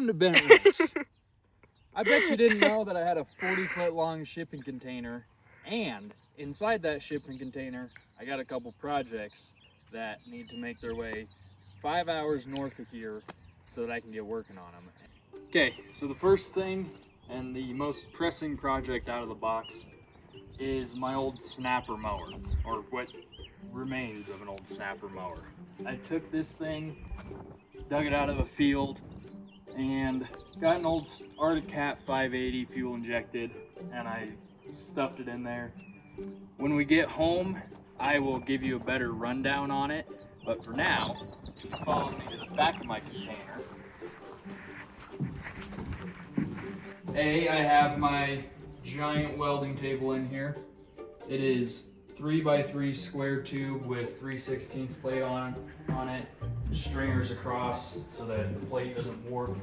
Welcome to Bennett Ridge. I bet you didn't know that I had a 40-foot long shipping container, and inside that shipping container, I got a couple projects that need to make their way 5 hours north of here so that I can get working on them. Okay, so the first thing and the most pressing project out of the box is my old snapper mower, or what remains of an old snapper mower. I took this thing, dug it out of a field, and got an old Arctic Cat 580 fuel injected, and I stuffed it in there. When we get home, I will give you a better rundown on it, but for now, if you follow me to the back of my container, I have my giant welding table in here. It is 3x3 square tube with 3/16 plate on it, stringers across so that the plate doesn't warp.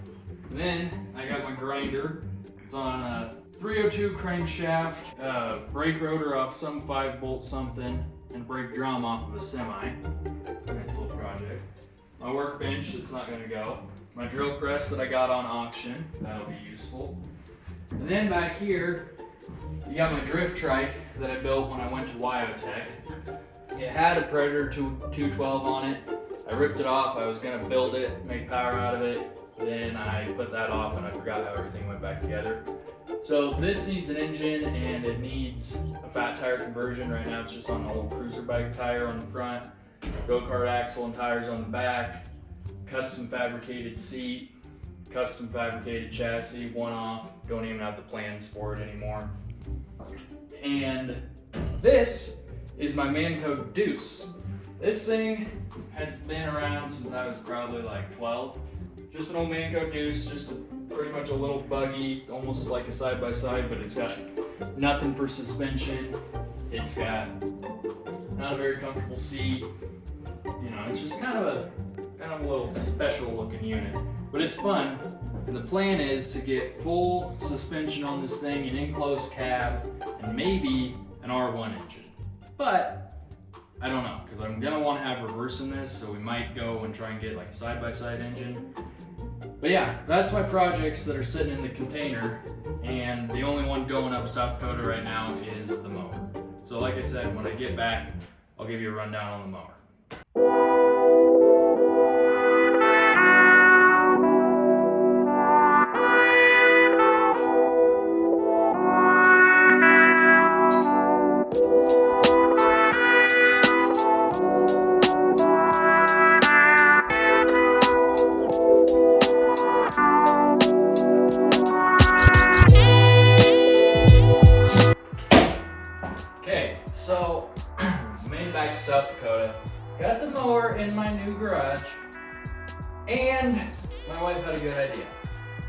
Then I got my grinder. It's on a 302 crankshaft, brake rotor off some 5-bolt something, and brake drum off of a semi. Nice little project. My workbench that's not going to go. My drill press that I got on auction. That'll be useful. And then back here, you got my drift trike that I built when I went to Wyotech. It had a Predator 212 on it. I ripped it off. I was going to build it, make power out of it. Then I put that off and I forgot how everything went back together. So this needs an engine and it needs a fat tire conversion. Right now it's just on an old cruiser bike tire on the front, go-kart axle and tires on the back, custom fabricated seat, custom fabricated chassis, one off. Don't even have the plans for it anymore. And this is my Manco Deuce. This thing has been around since I was probably like 12. Just an old Manco Deuce, just pretty much a little buggy, almost like a side-by-side, but it's got nothing for suspension. It's got not a very comfortable seat. You know, it's just kind of a little special looking unit, but it's fun. And the plan is to get full suspension on this thing, an enclosed cab, and maybe an R1 engine. But I don't know, because I'm gonna want to have reverse in this, so we might go and try and get like a side-by-side engine. But yeah, that's my projects that are sitting in the container, and the only one going up South Dakota right now is the mower. So like I said, when I get back, I'll give you a rundown on the mower. So, made it back to South Dakota, got the mower in my new garage, and my wife had a good idea.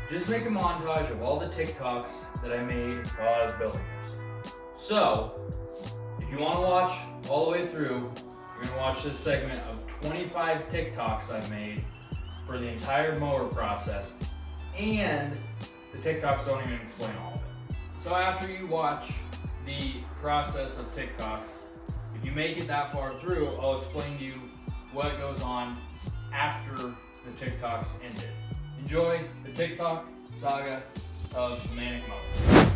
Just make a montage of all the TikToks that I made while I was building this. So, if you want to watch all the way through, you're going to watch this segment of 25 TikToks I made for the entire mower process, and the TikToks don't even explain all of it. So after you watch the process of TikToks, if you make it that far through, I'll explain to you what goes on after the TikToks ended. Enjoy the TikTok saga of the Manic Mower.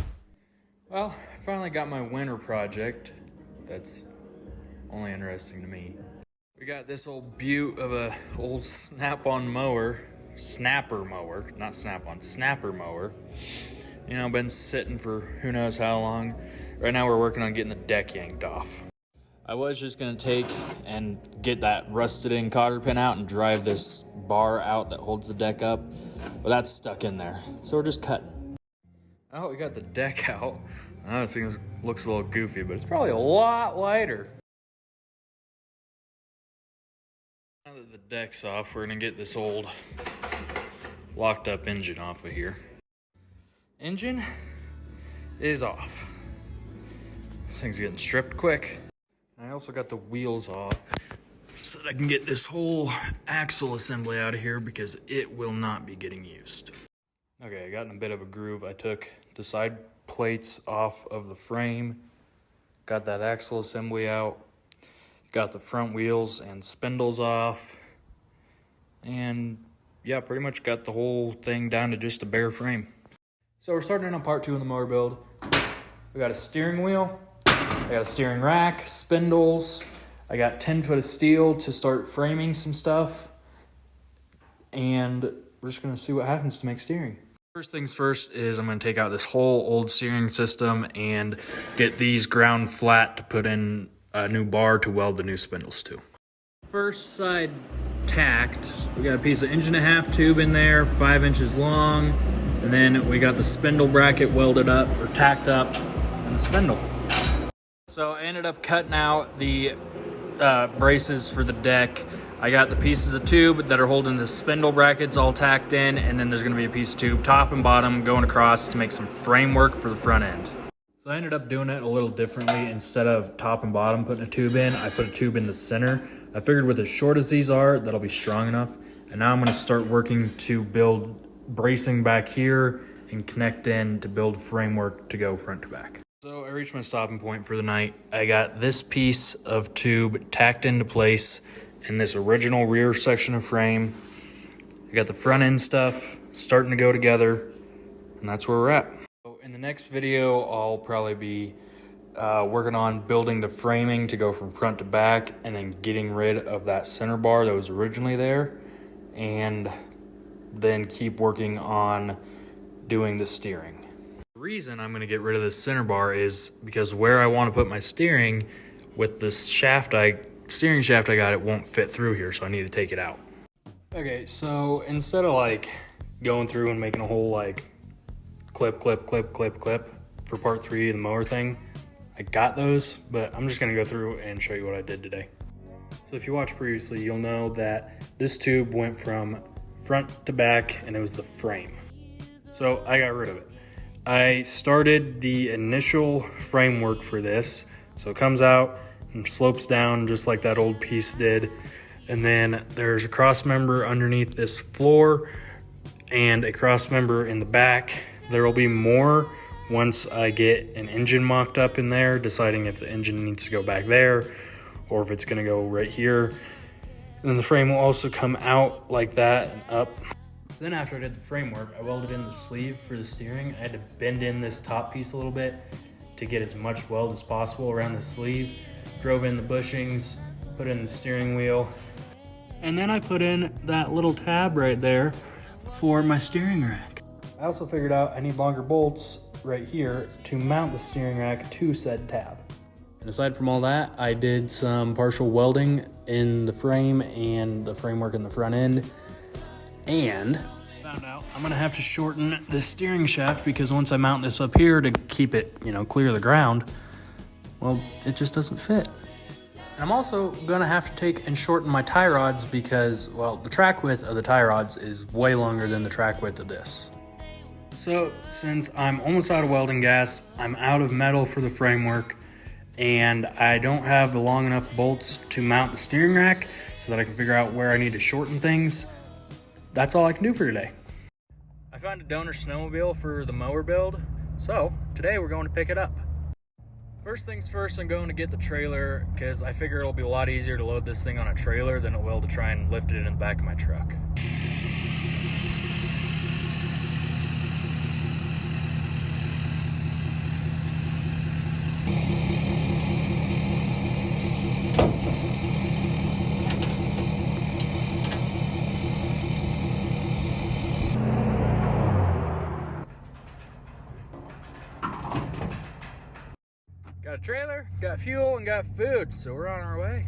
Well, I finally got my winter project. That's only interesting to me. We got this old beaut of a old snap-on mower, snapper mower, not snap-on, snapper mower. You know, been sitting for who knows how long. Right now we're working on getting the deck yanked off. I was just gonna take and get that rusted in cotter pin out and drive this bar out that holds the deck up, but that's stuck in there. So we're just cutting. Oh, we got the deck out. I know this looks a little goofy, but it's probably a lot lighter. Now that the deck's off, we're gonna get this old locked up engine off of here. Engine is off. This thing's getting stripped quick. I also got the wheels off so that I can get this whole axle assembly out of here because it will not be getting used. Okay, I got in a bit of a groove. I took the side plates off of the frame, got that axle assembly out, got the front wheels and spindles off, and yeah, pretty much got the whole thing down to just a bare frame. So we're starting on part 2 in the mower build. We got a steering wheel, I got a steering rack, spindles, I got 10 foot of steel to start framing some stuff, and we're just gonna see what happens to make steering. First things first is I'm gonna take out this whole old steering system and get these ground flat to put in a new bar to weld the new spindles to. First side tacked, we got a piece of 1.5-inch tube in there, 5 inches long, and then we got the spindle bracket welded up or tacked up in the spindle. So I ended up cutting out the braces for the deck. I got the pieces of tube that are holding the spindle brackets all tacked in, and then there's gonna be a piece of tube top and bottom going across to make some framework for the front end. So I ended up doing it a little differently. Instead of top and bottom putting a tube in, I put a tube in the center. I figured with as short as these are, that'll be strong enough. And now I'm gonna start working to build bracing back here and connect in to build framework to go front to back. So I reached my stopping point for the night. I got this piece of tube tacked into place in this original rear section of frame. I got the front end stuff starting to go together, and that's where we're at. So in the next video, I'll probably be working on building the framing to go from front to back, and then getting rid of that center bar that was originally there, and then keep working on doing the steering. The reason I'm gonna get rid of this center bar is because where I wanna put my steering with this steering shaft I got, it won't fit through here, so I need to take it out. Okay, so instead of like going through and making a whole like clip for part 3 of the mower thing, I got those, but I'm just gonna go through and show you what I did today. So if you watched previously, you'll know that this tube went from front to back and it was the frame. So I got rid of it. I started the initial framework for this. So it comes out and slopes down just like that old piece did. And then there's a cross member underneath this floor and a cross member in the back. There will be more once I get an engine mocked up in there, deciding if the engine needs to go back there or if it's gonna go right here. And then the frame will also come out like that and up. So then after I did the framework, I welded in the sleeve for the steering. I had to bend in this top piece a little bit to get as much weld as possible around the sleeve. Drove in the bushings, put in the steering wheel, and then I put in that little tab right there for my steering rack. I also figured out I need longer bolts right here to mount the steering rack to said tab. And aside from all that, I did some partial welding in the frame and the framework in the front end. And found out I'm gonna have to shorten this steering shaft because once I mount this up here to keep it, clear of the ground, well, it just doesn't fit. And I'm also gonna have to take and shorten my tie rods because, well, the track width of the tie rods is way longer than the track width of this. So since I'm almost out of welding gas, I'm out of metal for the framework, and I don't have the long enough bolts to mount the steering rack so that I can figure out where I need to shorten things, that's all I can do for today. I found a donor snowmobile for the mower build, so today we're going to pick it up. First things first, I'm going to get the trailer because I figure it'll be a lot easier to load this thing on a trailer than it will to try and lift it in the back of my truck. Got a trailer, got fuel, and got food, so we're on our way.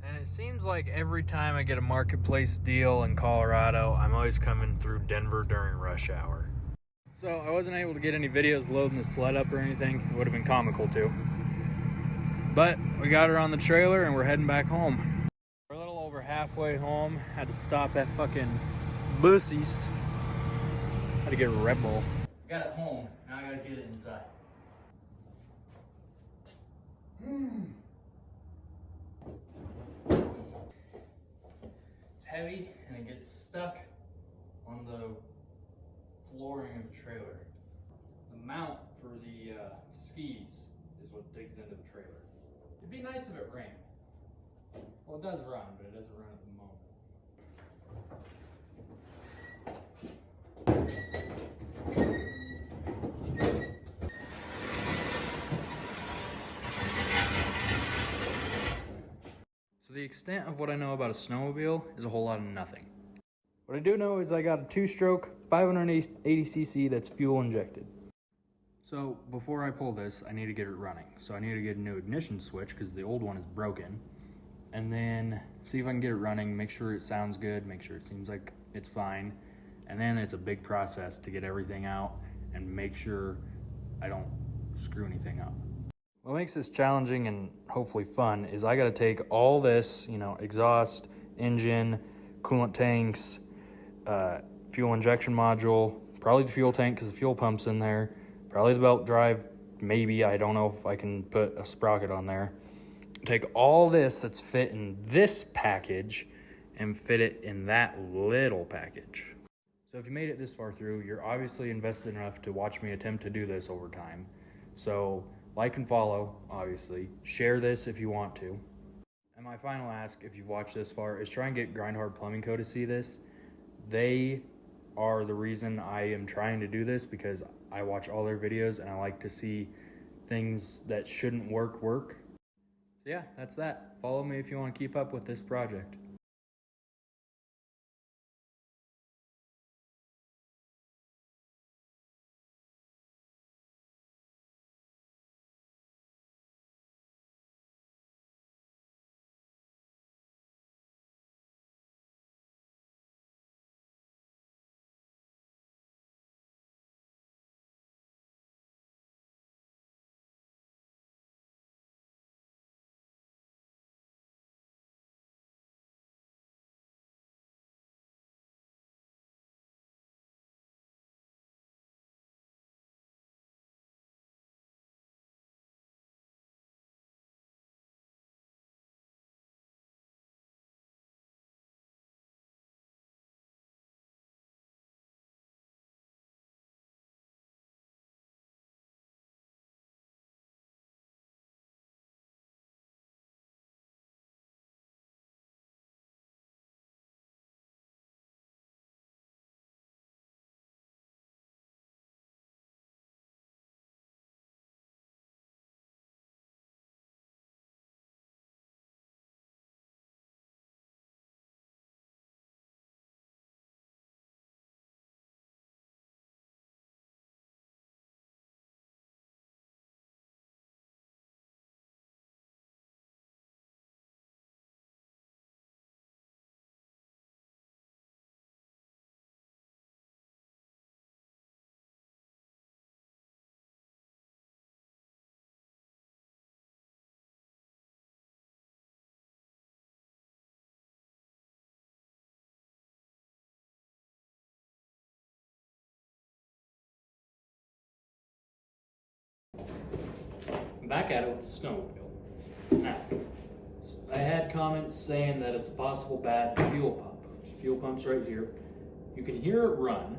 And it seems like every time I get a marketplace deal in Colorado, I'm always coming through Denver during rush hour. So I wasn't able to get any videos loading the sled up or anything. It would have been comical too. But we got her on the trailer and we're heading back home. We're a little over halfway home. Had to stop at fucking Bussies. Had to get a Red Bull. Got it home, now I gotta get it inside. It's heavy and it gets stuck on the flooring of the trailer. The mount for the skis is what digs into the trailer. It'd be nice if it ran. Well, it does run, but it doesn't run at the moment. So the extent of what I know about a snowmobile is a whole lot of nothing. What I do know is I got a 2-stroke 580cc that's fuel injected. So before I pull this, I need to get it running. So I need to get a new ignition switch because the old one is broken. And then see if I can get it running, make sure it sounds good, make sure it seems like it's fine. And then it's a big process to get everything out and make sure I don't screw anything up. What makes this challenging and hopefully fun is I gotta take all this, exhaust, engine, coolant tanks, fuel injection module, probably the fuel tank because the fuel pump's in there, probably the belt drive, maybe, I don't know if I can put a sprocket on there. Take all this that's fit in this package and fit it in that little package. So if you made it this far through, you're obviously invested enough to watch me attempt to do this over time. So like and follow, obviously. Share this if you want to. And my final ask, if you've watched this far, is try and get Grind Hard Plumbing Co. to see this. They are the reason I am trying to do this because I watch all their videos and I like to see things that shouldn't work. So yeah, that's that. Follow me if you want to keep up with this project. Back at it with the snowmobile. Now, I had comments saying that it's a possible bad fuel pump. There's fuel pumps right here. You can hear it run.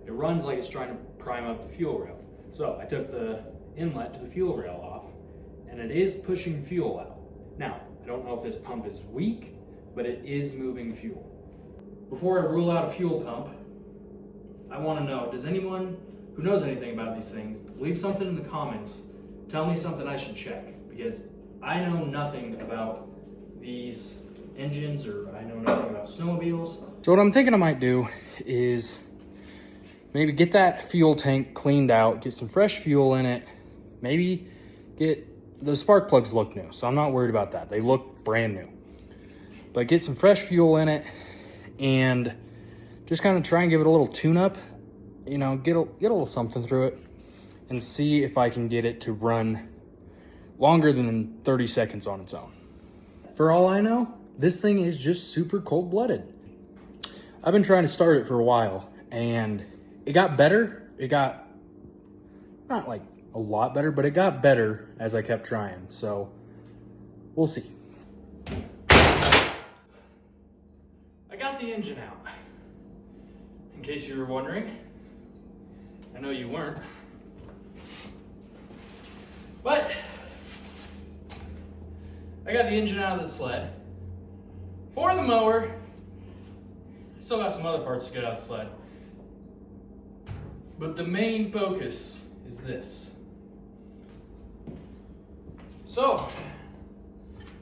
It runs like it's trying to prime up the fuel rail. So I took the inlet to the fuel rail off, and it is pushing fuel out. Now, I don't know if this pump is weak, but it is moving fuel. Before I rule out a fuel pump, I want to know, does anyone who knows anything about these things, leave something in the comments. Tell me something I should check, because I know nothing about these engines, or I know nothing about snowmobiles. So what I'm thinking I might do is maybe get that fuel tank cleaned out, get some fresh fuel in it, maybe get, the spark plugs look new, so I'm not worried about that. They look brand new. But get some fresh fuel in it and just kind of try and give it a little tune-up. Get a little something through it and see if I can get it to run longer than 30 seconds on its own. For all I know, this thing is just super cold-blooded. I've been trying to start it for a while and it got better. It got, not like a lot better, but it got better as I kept trying. So we'll see. I got the engine out. In case you were wondering. I know you weren't. But I got the engine out of the sled for the mower Still got some other parts to get out of the sled. But the main focus is this. So,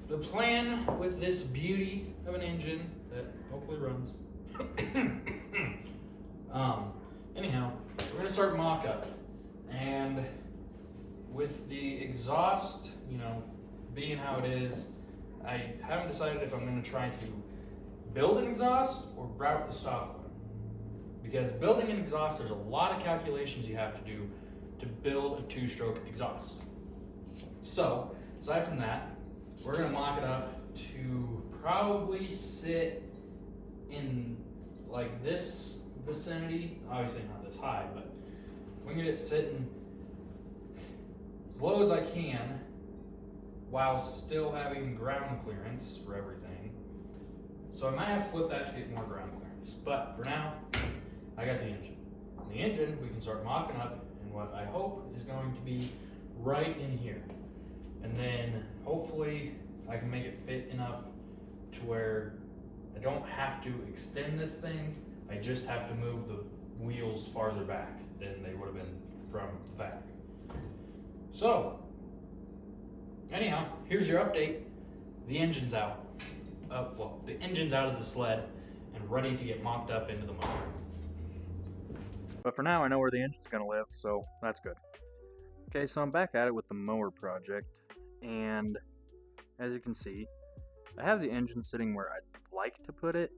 the plan with this beauty of an engine that hopefully runs. Anyhow, we're gonna start mock-up. And with the exhaust, being how it is, I haven't decided if I'm gonna try to build an exhaust or route the stock one. Because building an exhaust, there's a lot of calculations you have to do to build a 2-stroke exhaust. So, aside from that, we're gonna mock it up to probably sit in like this vicinity. Obviously not this high, but we can get it sitting as low as I can while still having ground clearance for everything. So I might have to flip that to get more ground clearance. But for now, I got the engine. The engine we can start mocking up in what I hope is going to be right in here. And then hopefully I can make it fit enough to where I don't have to extend this thing. I just have to move the wheels farther back than they would have been from the back. So, anyhow, here's your update. The engine's out. The engine's out of the sled and ready to get mocked up into the motor. But for now, I know where the engine's gonna live, so that's good. Okay, so I'm back at it with the mower project, and as you can see, I have the engine sitting where I'd like to put it.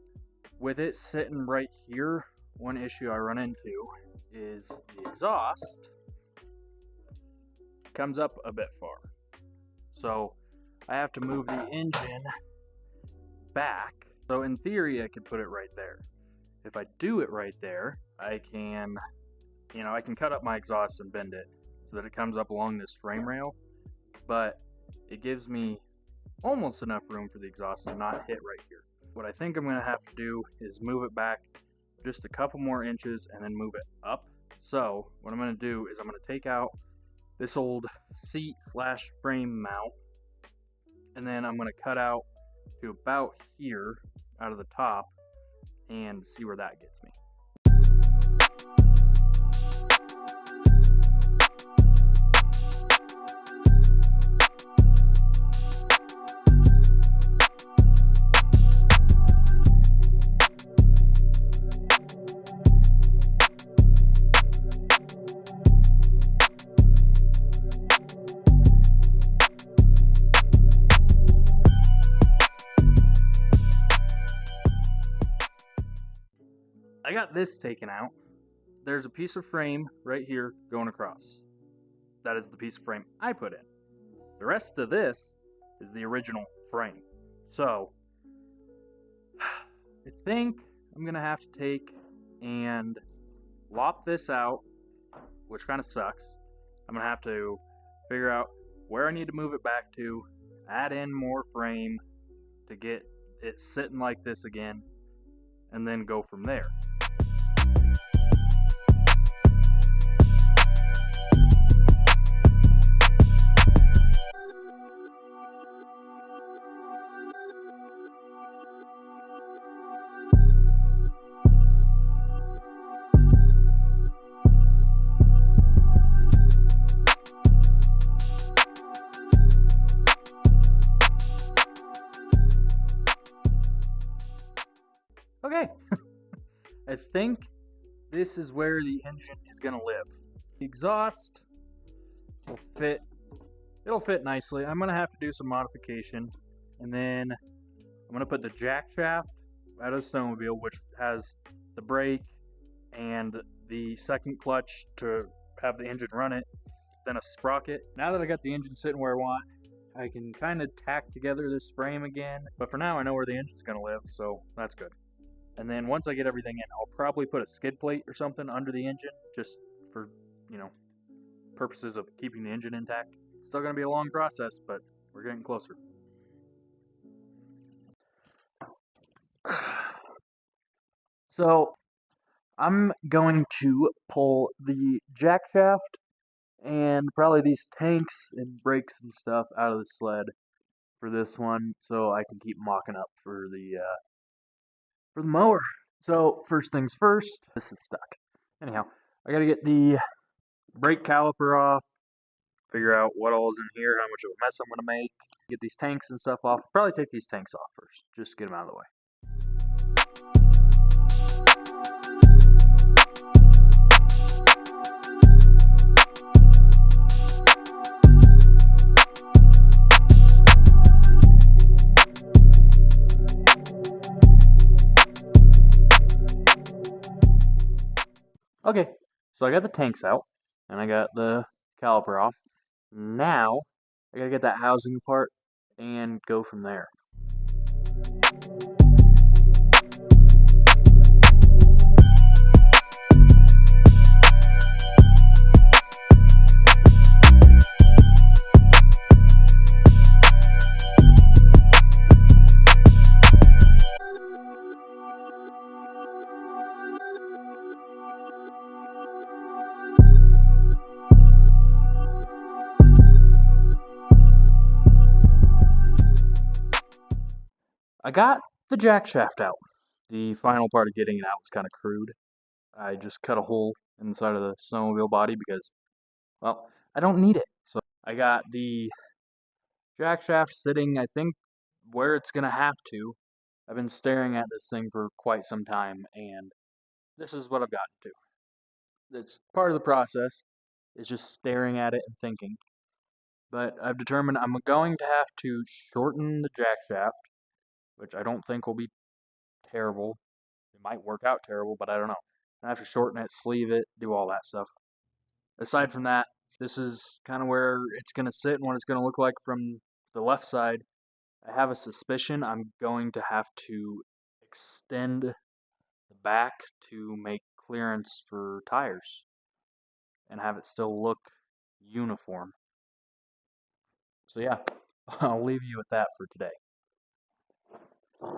With it sitting right here, one issue I run into is the exhaust comes up a bit far. So I have to move the engine back. So in theory, I could put it right there. If I do it right there, I can cut up my exhaust and bend it so that it comes up along this frame rail, but it gives me almost enough room for the exhaust to not hit right here. What I think I'm going to have to do is move it back just a couple more inches and then move it up. So what I'm going to do is I'm going to take out this old seat/frame mount, and then I'm going to cut out to about here out of the top and see where that gets me. I got this taken out. There's a piece of frame right here going across. That is the piece of frame I put in. The rest of this is the original frame. So, I think I'm going to have to take and lop this out, which kind of sucks. I'm going to have to figure out where I need to move it back to, add in more frame to get it sitting like this again, and then go from there. Okay, I think this is where the engine is going to live. The exhaust will fit, it'll fit nicely. I'm going to have to do some modification, and then I'm going to put the jack shaft out of the Snowmobile, which has the brake and the second clutch to have the engine run it, then a sprocket. Now that I got the engine sitting where I want, I can kind of tack together this frame again, but for now I know where the engine's going to live, so that's good. And then once I get everything in, I'll probably put a skid plate or something under the engine, just for, purposes of keeping the engine intact. It's still going to be a long process, but we're getting closer. So, I'm going to pull the jack shaft and probably these tanks and brakes and stuff out of the sled for this one, so I can keep mocking up for the mower. So first things first, this is stuck. Anyhow, I gotta get the brake caliper off, figure out what all's in here, how much of a mess I'm gonna make, get these tanks and stuff off. Probably take these tanks off first, just get them out of the way. Okay, so I got the tanks out, and I got the caliper off. Now, I gotta get that housing apart and go from there. I got the jack shaft out. The final part of getting it out was kind of crude. I just cut a hole in the side of the snowmobile body because, well, I don't need it. So I got the jack shaft sitting, I think, where it's going to have to. I've been staring at this thing for quite some time, and this is what I've gotten to. It's part of the process. It's just staring at it and thinking. But I've determined I'm going to have to shorten the jack shaft, which I don't think will be terrible. It might work out terrible, but I don't know. I have to shorten it, sleeve it, do all that stuff. Aside from that, this is kind of where it's going to sit and what it's going to look like from the left side. I have a suspicion I'm going to have to extend the back to make clearance for tires and have it still look uniform. So yeah, I'll leave you with that for today. 5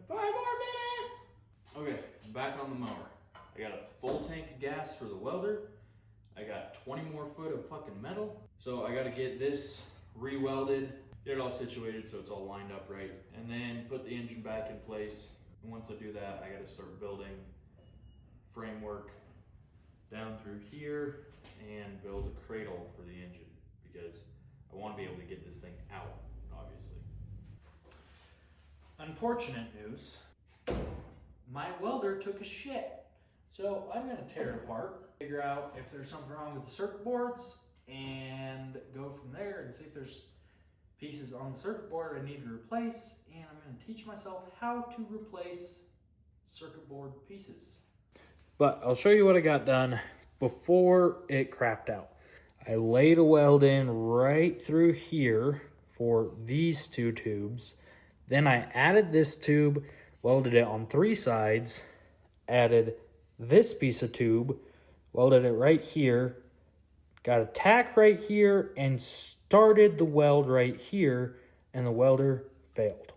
more minutes! Okay, I'm back on the mower. I got a full tank of gas for the welder. I got 20 more foot of fucking metal. So I gotta get this re-welded, get it all situated so it's all lined up right, and then put the engine back in place. And once I do that, I gotta start building framework down through here and build a cradle for the engine because I want to be able to get this thing out, obviously. Unfortunate news, my welder took a shit. So I'm gonna tear it apart, figure out if there's something wrong with the circuit boards, and go from there and see if there's pieces on the circuit board I need to replace, and I'm gonna teach myself how to replace circuit board pieces. But I'll show you what I got done before it crapped out. I laid a weld in right through here for these two tubes. Then I added this tube, welded it on 3 sides, added this piece of tube, welded it right here, got a tack right here, and started the weld right here, and the welder failed.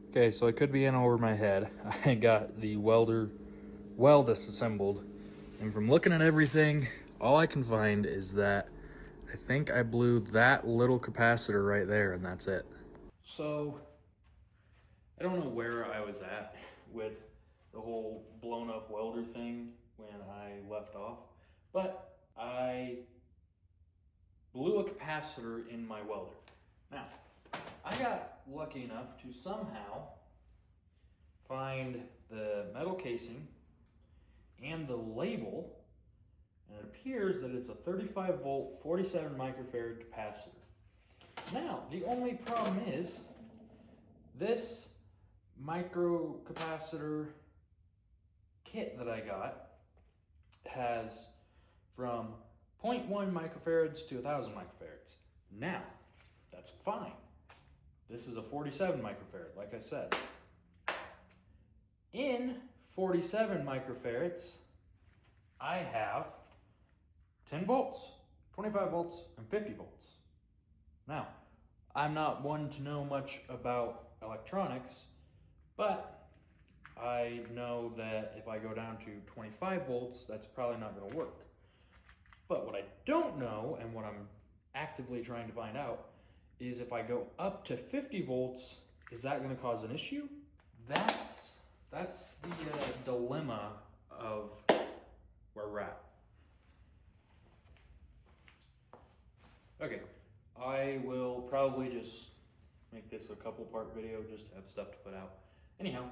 Okay, so it could be in over my head. I got the welder well disassembled, and from looking at everything, all I can find is that I think I blew that little capacitor right there, and that's it. So I don't know where I was at with the whole blown up welder thing when I left off, but I blew a capacitor in my welder. Now, I got lucky enough to somehow find the metal casing and the label, and it appears that it's a 35 volt 47 microfarad capacitor. Now, the only problem is this micro capacitor kit that I got has from 0.1 microfarads to 1,000 microfarads. Now, that's fine. This is a 47 microfarad, like I said. In 47 microfarads, I have 10 volts, 25 volts, and 50 volts. Now, I'm not one to know much about electronics, but I know that if I go down to 25 volts, that's probably not going to work. But what I don't know, and what I'm actively trying to find out, is if I go up to 50 volts, is that going to cause an issue? that's the dilemma of where we're at. Okay, I will probably just make this a couple part video just to have stuff to put out. Anyhow,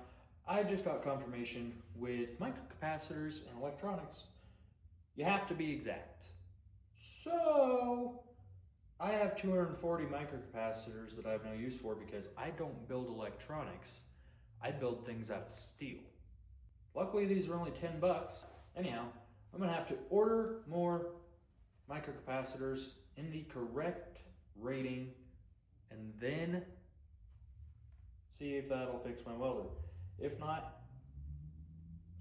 I just got confirmation with microcapacitors and electronics. You have to be exact. So I have 240 microcapacitors that I have no use for because I don't build electronics. I build things out of steel. Luckily, these are only 10 bucks. Anyhow, I'm gonna have to order more microcapacitors in the correct rating and then see if that'll fix my welder. If not,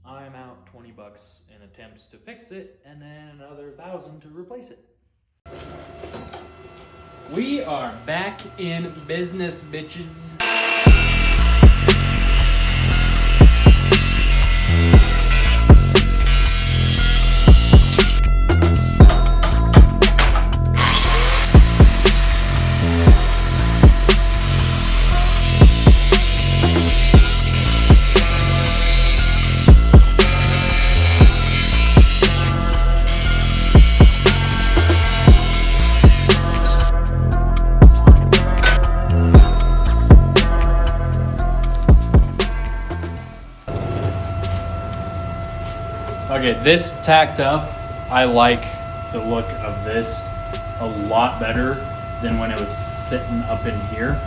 I'm out 20 bucks in attempts to fix it and then another 1,000 to replace it. We are back in business, bitches. Okay, this tacked up, I like the look of this a lot better than when it was sitting up in here.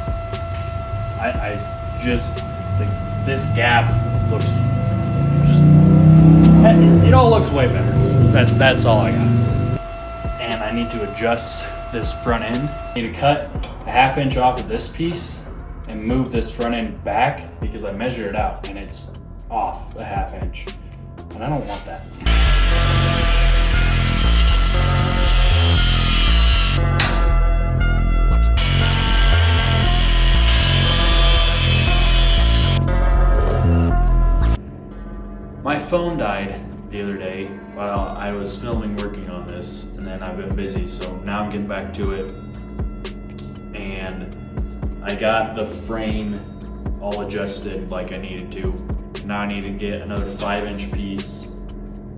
I just think this gap looks just, it all looks way better. That's all I got. And I need to adjust this front end. I need to cut a 1/2 inch off of this piece and move this front end back because I measured it out and it's off a 1/2 inch. And I don't want that. My phone died the other day while I was filming working on this, and then I've been busy, so now I'm getting back to it. And I got the frame all adjusted like I needed to. Now I need to get another 5-inch piece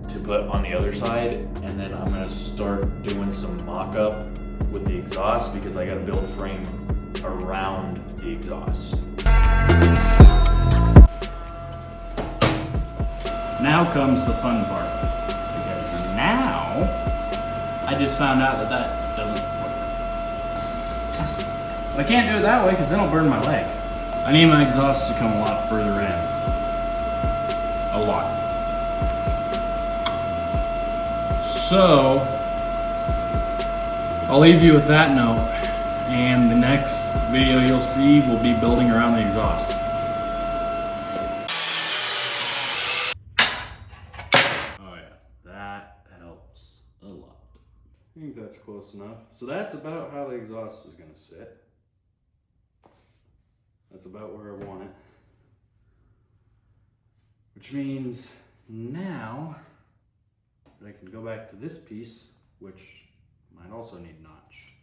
to put on the other side, and then I'm gonna start doing some mock-up with the exhaust because I gotta build a frame around the exhaust. Now comes the fun part, because now I just found out that doesn't work. But I can't do it that way because then I'll burn my leg. I need my exhaust to come a lot further in. A lot. So, I'll leave you with that note, and the next video you'll see will be building around the exhaust. Oh yeah, that helps a lot. I think that's close enough. So that's about how the exhaust is going to sit. That's about where I want it. Which means now I can go back to this piece, which might also need a notch.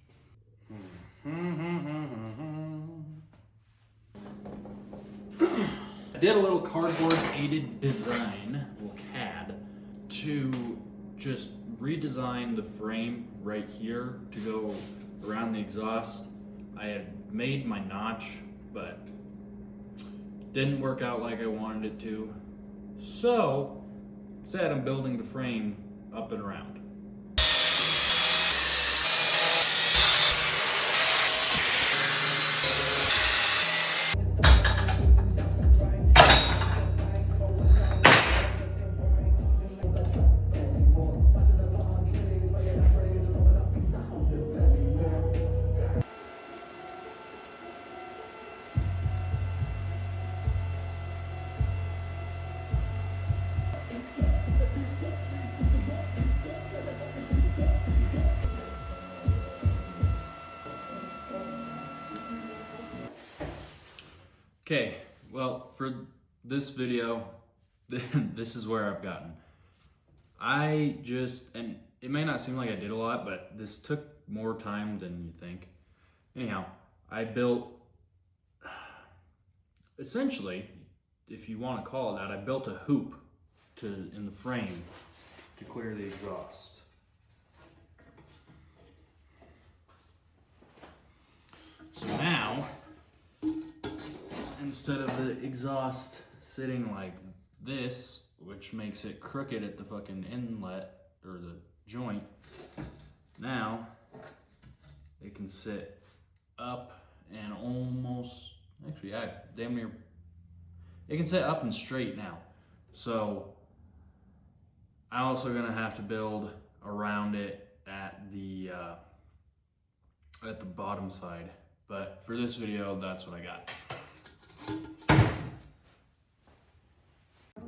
I did a little cardboard aided design, a little CAD, to just redesign the frame right here to go around the exhaust. I had made my notch, but didn't work out like I wanted it to. So, instead I'm building the frame up and around. Okay, well, for this video, this is where I've gotten. I just, and it may not seem like I did a lot, but this took more time than you think. Anyhow, I built, essentially, if you want to call it that, I built a hoop in the frame to clear the exhaust. So now, instead of the exhaust sitting like this, which makes it crooked at the fucking inlet or the joint, now it can sit up and almost, actually, yeah, damn near, it can sit up and straight now. So I'm also gonna have to build around it at the bottom side. But for this video, that's what I got.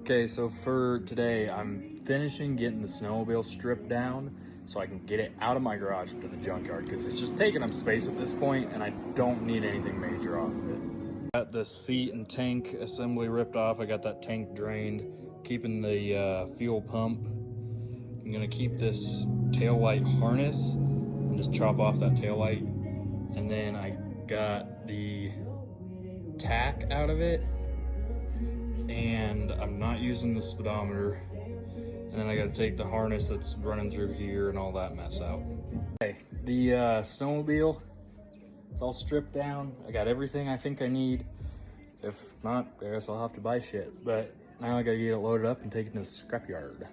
Okay, so for today, I'm finishing getting the snowmobile stripped down so I can get it out of my garage into the junkyard, because it's just taking up space at this point and I don't need anything major off of it. Got the seat and tank assembly ripped off. I got that tank drained, keeping the fuel pump. I'm gonna keep this tail light harness and just chop off that tail light. And then I got the tack out of it, and I'm not using the speedometer. And then I gotta take the harness that's running through here and all that mess out. Okay, the snowmobile, it's all stripped down. I got everything I think I need. If not, I guess I'll have to buy shit. But now I gotta get it loaded up and take it to the scrapyard.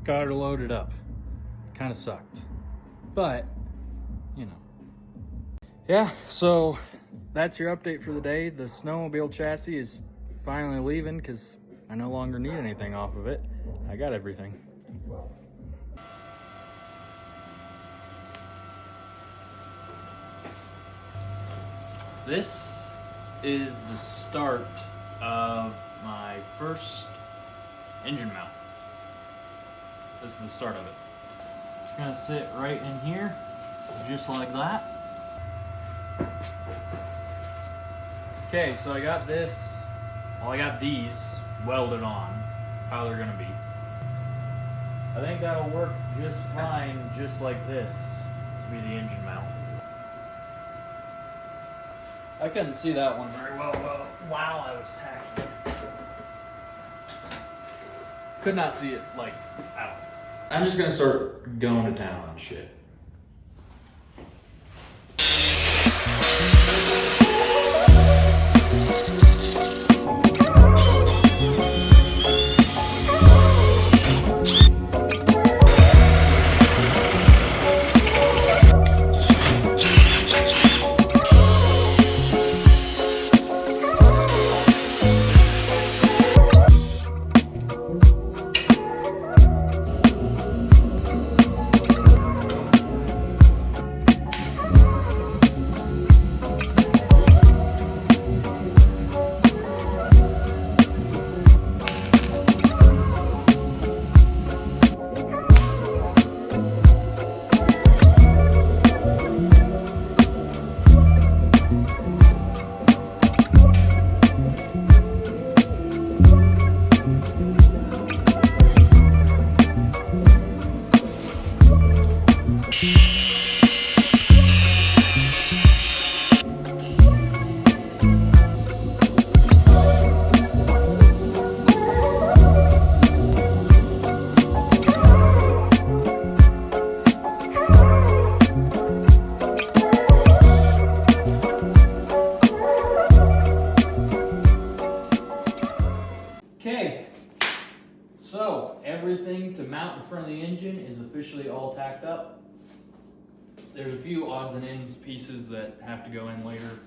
Got it loaded up. Kinda sucked. But, you know. Yeah, so that's your update for the day. The snowmobile chassis is finally leaving because I no longer need anything off of it. I got everything. This is the start of my first engine mount. This is the start of it. It's gonna sit right in here, just like that. Okay, so I got this, well, I got these welded on, how they're gonna be. I think that'll work just fine, just like this, to be the engine mount. I couldn't see that one very well while I was tacking. Could not see it, like, at all. I'm just gonna start going to town on shit. So everything to mount in front of the engine is officially all tacked up. There's a few odds and ends pieces that have to go in later,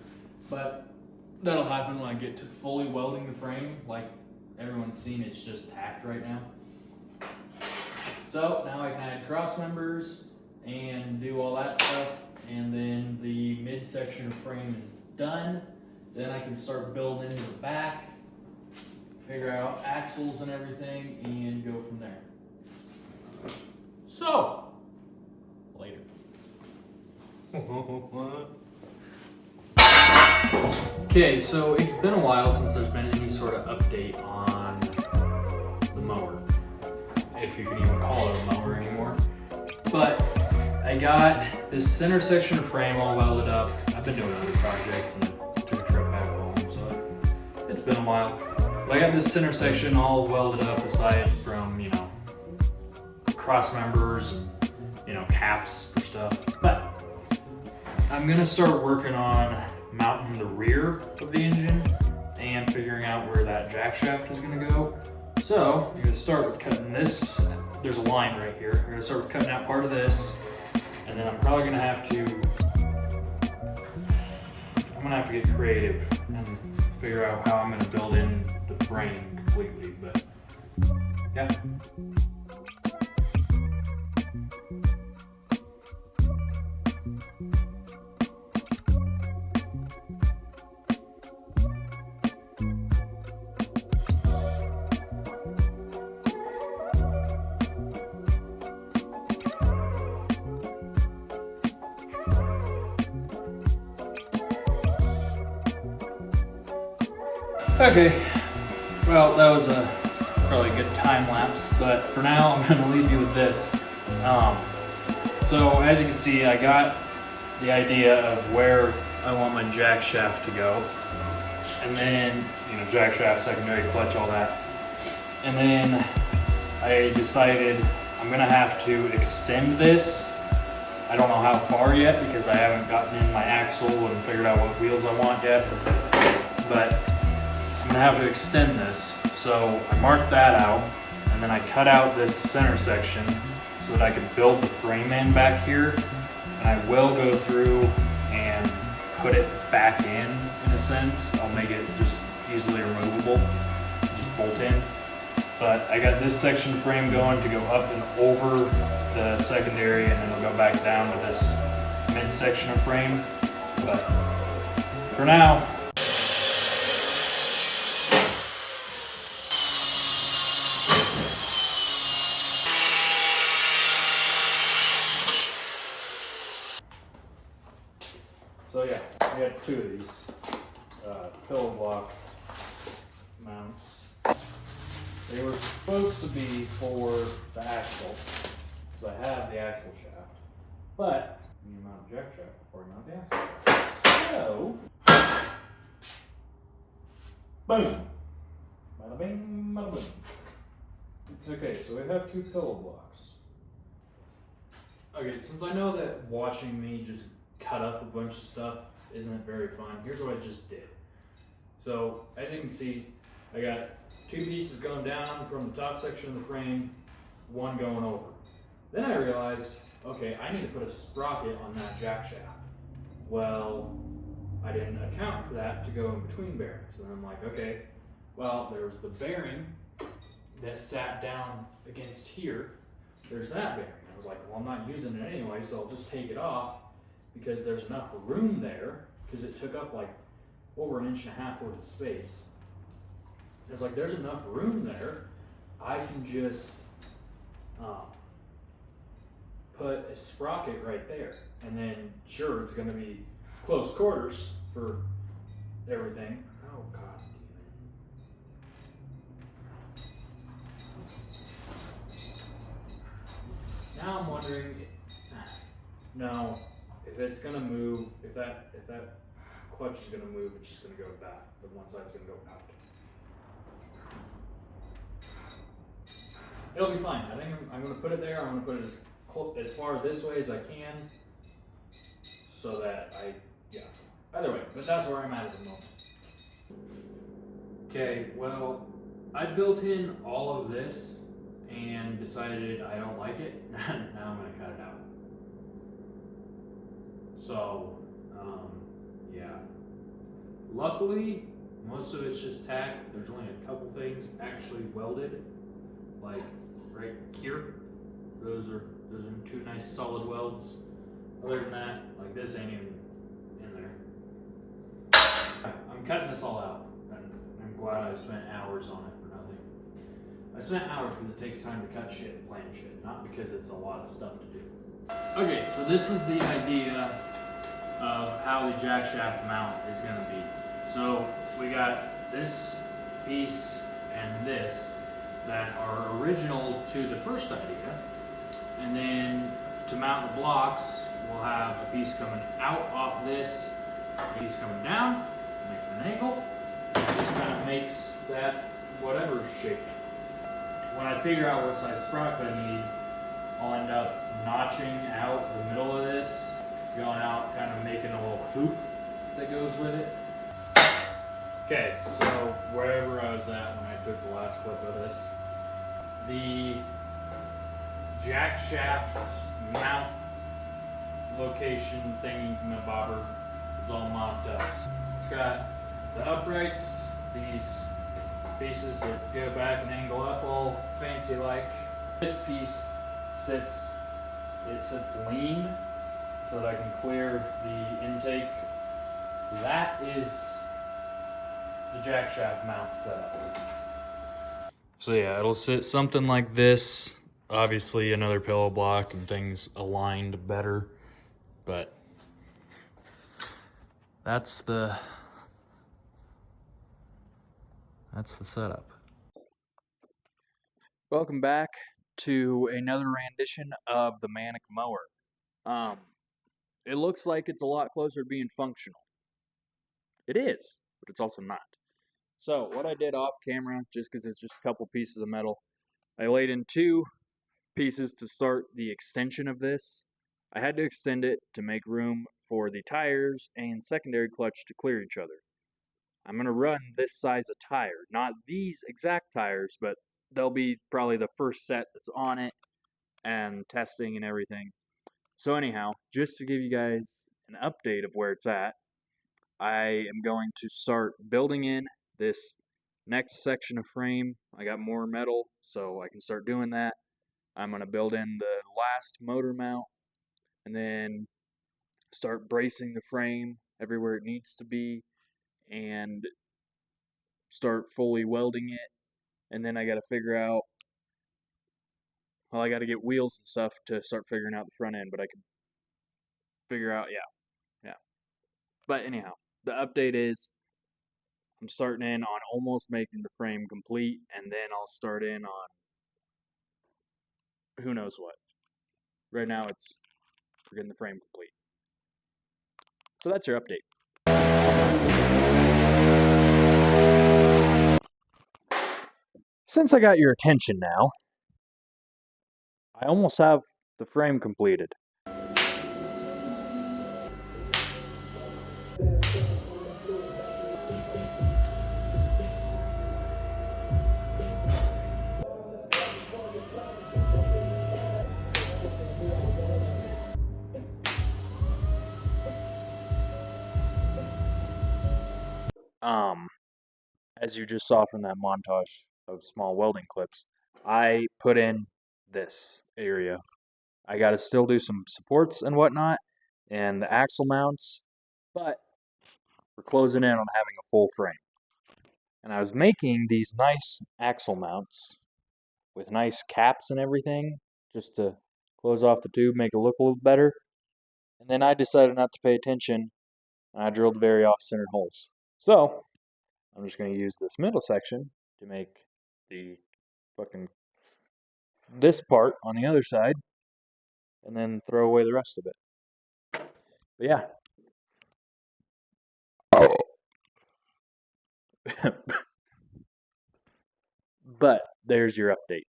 but that'll happen when I get to fully welding the frame. Like everyone's seen, it's just tacked right now. So now I can add cross members and do all that stuff, and then the midsection of frame is done. Then I can start building into the back, figure out axles and everything, and go from there. So, later. Okay, so it's been a while since there's been any sort of update on the mower, if you can even call it a mower anymore. But I got this center section of frame all welded up. I've been doing other projects and took a trip back home, so it It's been a while. But I got this center section all welded up aside from, you know, cross members and, you know, caps for stuff. But I'm gonna start working on mounting the rear of the engine and figuring out where that jack shaft is gonna go. So I'm gonna start with cutting this. There's a line right here. I'm gonna start with cutting out part of this, and then I'm probably gonna have to get creative and figure out how I'm gonna build in the frame completely, but yeah. Okay, well, that was a probably a good time lapse, but for now I'm going to leave you with this. So as you can see, I got the idea of where I want my jack shaft to go, and then, you know, jack shaft, secondary clutch, all that. And then I decided I'm going to have to extend this. I don't know how far yet because I haven't gotten in my axle and figured out what wheels I want yet, but I'm gonna have to extend this. So I marked that out, and then I cut out this center section so that I could build the frame in back here. And I will go through and put it back in a sense. I'll make it just easily removable, just bolt in. But I got this section frame going to go up and over the secondary, and then it'll go back down with this midsection of frame. But for now, so yeah, I got two of these pillow block mounts. They were supposed to be for the axle, because I have the axle shaft, but you need to mount the jack shaft before you mount the axle shaft. So, boom, bada bing, bada boom. Okay, so we have two pillow blocks. Okay, since I know that watching me just cut up a bunch of stuff isn't very fun, here's what I just did. So, as you can see, I got two pieces going down from the top section of the frame, one going over. Then I realized, okay, I need to put a sprocket on that jack shaft. Well, I didn't account for that to go in between bearings. And I'm like, okay, well, there was the bearing that sat down against here. There's that bearing. I was like, well, I'm not using it anyway, so I'll just take it off because there's enough room there, because it took up like over 1.5 inches worth of space. It's like, there's enough room there. I can just put a sprocket right there. And then, sure, it's going to be close quarters for everything. Oh, God damn it. Now I'm wondering, no, if it's going to move, if that clutch is going to move, it's just going to go back. The one side's going to go out. It'll be fine. I think I'm going to put it there. I'm going to put it as far this way as I can, so that yeah. Either way, but that's where I'm at the moment. Okay, well, I built in all of this and decided I don't like it. Now I'm going to cut it out. So, yeah. Luckily, most of it's just tacked. There's only a couple things actually welded, like right here. Those are two nice solid welds. Other than that, like, this ain't even in there. I'm cutting this all out, and I'm glad I spent hours on it for nothing. I spent hours because it takes time to cut shit and plan shit, not because it's a lot of stuff to do. Okay, so this is the idea of how the jack shaft mount is going to be. So we got this piece and this that are original to the first idea, and then to mount the blocks, we'll have a piece coming out off this, a piece coming down, making an angle, It just kind of makes that whatever shape. When I figure out what size sprocket I need, I'll end up notching out the middle of this, going out, kind of making a little hoop that goes with it. Okay, so wherever I was at when I took the last clip of this, the jack shaft mount location thingy bobber is all mocked up. It's got the uprights, these pieces that go back and angle up all fancy like. This piece sits lean so that I can clear the intake. That is the jack shaft mount setup. So yeah, it'll sit something like this. Obviously another pillow block and things aligned better, but that's the setup. Welcome back to another rendition of the Manic Mower. It looks like it's a lot closer to being functional. It is, but it's also not. So what I did off camera, just because it's just a couple pieces of metal, I laid in 2 pieces to start the extension of this. I had to extend it to make room for the tires and secondary clutch to clear each other. I'm going to run this size of tire, not these exact tires, but they'll be probably the first set that's on it and testing and everything. So anyhow, just to give you guys an update of where it's at, I am going to start building in this next section of frame. I got more metal, so I can start doing that. I'm going to build in the last motor mount and then start bracing the frame everywhere it needs to be and start fully welding it. And then I got to figure out, well, I got to get wheels and stuff to start figuring out the front end, but I can figure out, yeah. But anyhow, the update is I'm starting in on almost making the frame complete, and then I'll start in on who knows what. Right now it's we're getting the frame complete. So that's your update. Since I got your attention now, I almost have the frame completed. As you just saw from that montage of small welding clips, I put in this area. I got to still do some supports and whatnot, and the axle mounts, but we're closing in on having a full frame. And I was making these nice axle mounts with nice caps and everything, just to close off the tube, make it look a little better. And then I decided not to pay attention, and I drilled very off-centered holes. So I'm just going to use this middle section to make this part on the other side, and then throw away the rest of it. But yeah. But there's your update.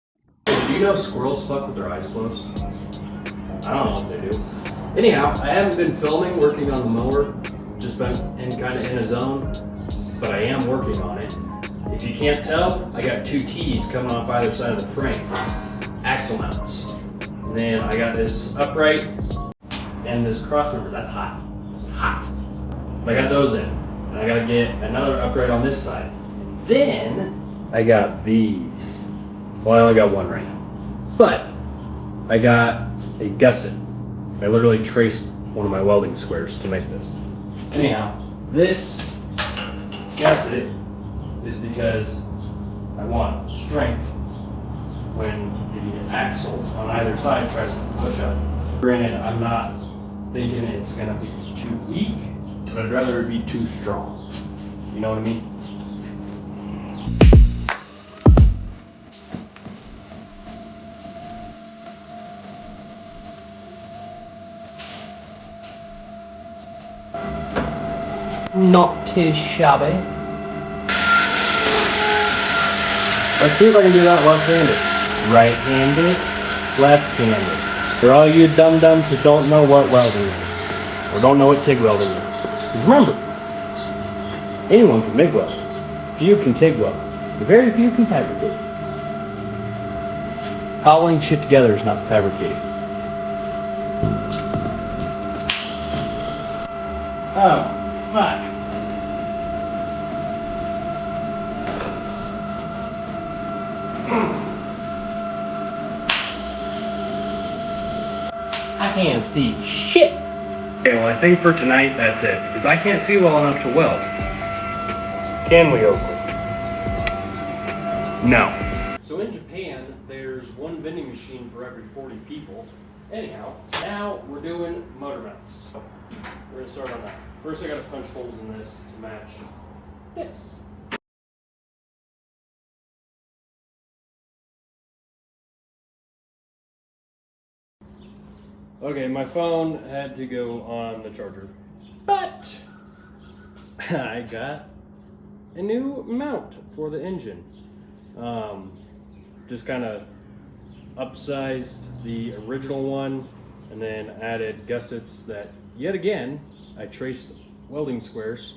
Do you know squirrels fuck with their eyes closed? I don't know what they do. Anyhow, I haven't been filming working on the mower, just been kind of in a zone, but I am working on it. If you can't tell, I got 2 T's coming off either side of the frame, axle mounts. And then I got this upright and this crossmember. That's hot. It's hot. But I got those in. And I gotta get another upright on this side. And then I got these. Well, I only got one right now. But I got a gusset. I literally traced one of my welding squares to make this. Anyhow, this gusset is because I want strength when the axle on either side tries to push up. Granted, I'm not thinking it's gonna be too weak, but I'd rather it be too strong. You know what I mean? Not too shabby. Let's see if I can do that left-handed. Right-handed, left-handed. For all you dum-dums who don't know what welding is, or don't know what TIG welding is. Remember, anyone can MIG weld. Few can TIG weld. Very few can fabricate. Cobbling shit together is not fabricating. Oh, fuck. I can't see shit. Okay, well I think for tonight that's it, because I can't see well enough to weld. Can we, Oakland? No. So in Japan, there's one vending machine for every 40 people. Anyhow, now we're doing motor mounts. We're gonna start on that. First I gotta punch holes in this to match this. Okay, my phone had to go on the charger, but I got a new mount for the engine. Just kind of upsized the original one and then added gussets that, yet again, I traced welding squares,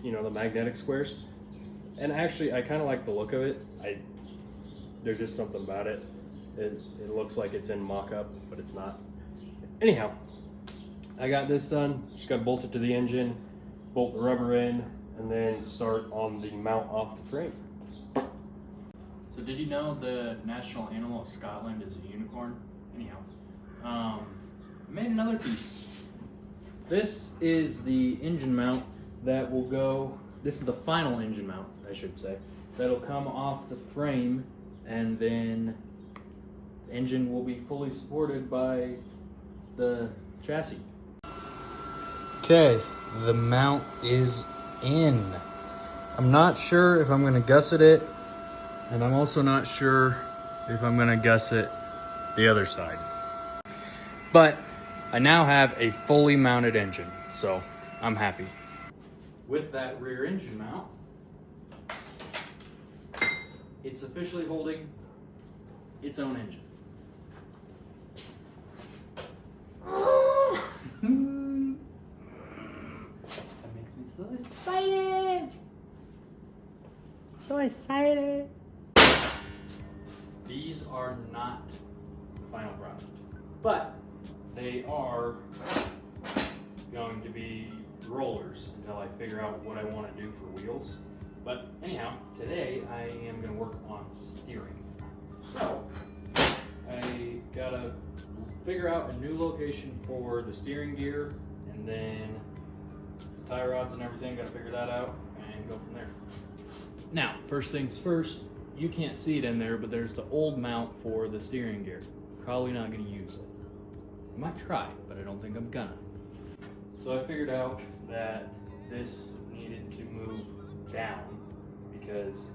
you know, the magnetic squares. And actually, I kind of like the look of it. There's just something about it. It looks like it's in mock-up, but it's not. Anyhow, I got this done. Just got to bolt it to the engine, bolt the rubber in, and then start on the mount off the frame. So did you know the national animal of Scotland is a unicorn? Anyhow, I made another piece. This is the engine mount that will go, this is the final engine mount, I should say, that'll come off the frame, and then the engine will be fully supported by the chassis. Okay, the mount is in. I'm not sure if I'm gonna gusset it, and I'm also not sure if I'm gonna gusset the other side. But I now have a fully mounted engine, so I'm happy. With that rear engine mount, it's officially holding its own engine. That makes me so excited! So excited! These are not the final product, but they are going to be rollers until I figure out what I want to do for wheels. But anyhow, today I am going to work on steering. So I gotta figure out a new location for the steering gear, and then tie rods and everything, gotta figure that out and go from there. Now, first things first, you can't see it in there, but there's the old mount for the steering gear. Probably not gonna use it. I might try, but I don't think I'm gonna. So I figured out that this needed to move down, because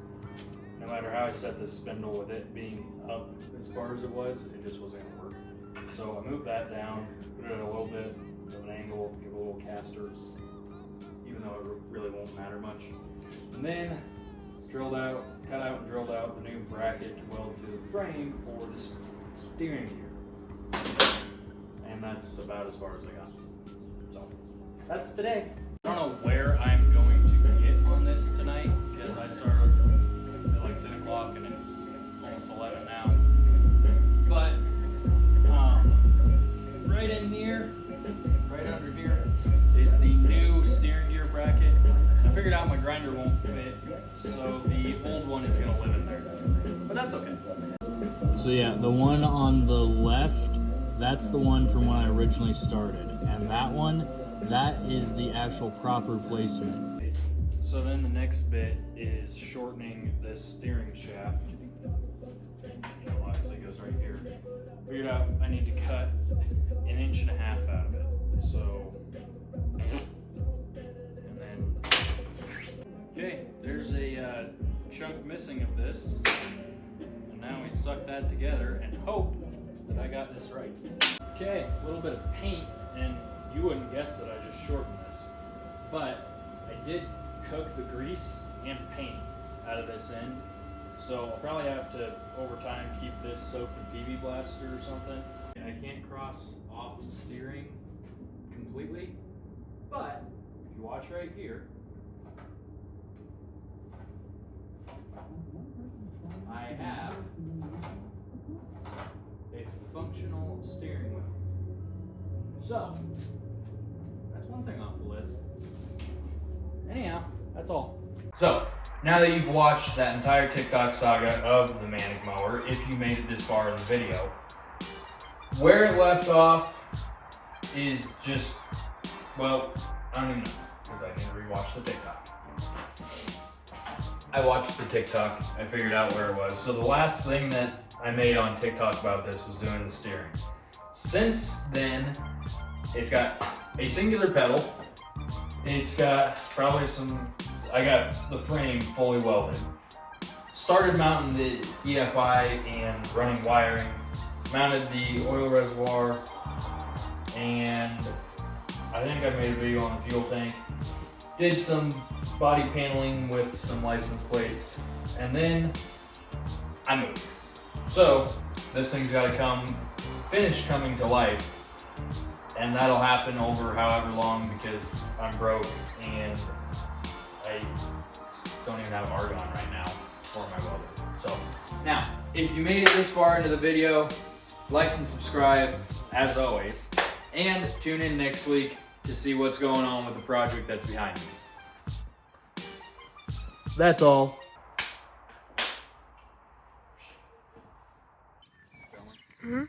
no matter how I set this spindle with it being up as far as it was, it just wasn't gonna work. So I moved that down, put it at a little bit of an angle, give it a little caster, even though it really won't matter much. And then cut out and drilled out the new bracket to weld to the frame for the steering gear. And that's about as far as I got. So that's today. I don't know where I'm going to get on this tonight, because I started at like 10 o'clock and it's almost 11 now. But right in here, right under here, is the new steering gear bracket. I figured out my grinder won't fit, so the old one is gonna live in there. But that's okay. So yeah, the one on the left, that's the one from when I originally started. And that one, that is the actual proper placement. So then the next bit is shortening this steering shaft. You know, obviously it goes right here. Figured out I need to cut 1.5 inches out of it. So, and then, okay, there's a chunk missing of this. And now we suck that together and hope that I got this right. Okay, a little bit of paint, and you wouldn't guess that I just shortened this, but I did cook the grease and paint out of this end, So I'll probably have to, over time, keep this soaked in PB Blaster or something. I can't cross off steering completely, but if you watch right here, I have a functional steering wheel. So, that's one thing off the list. Anyhow, that's all. So, now that you've watched that entire TikTok saga of the Manic Mower, if you made it this far in the video, where it left off is just, well, I don't even know, because I need to rewatch the TikTok. I watched the TikTok, I figured out where it was. So the last thing that I made on TikTok about this was doing the steering. Since then, it's got a singular pedal. It's got probably I got the frame fully welded. Started mounting the EFI and running wiring. Mounted the oil reservoir, and I think I made a video on the fuel tank. Did some body paneling with some license plates, and then I moved. So this thing's got to finish coming to life, and that'll happen over however long because I'm broke and I don't even have argon right now for my welder. So now, if you made it this far into the video, like and subscribe as always, and tune in next week to see what's going on with the project that's behind me. That's all. Mm-hmm.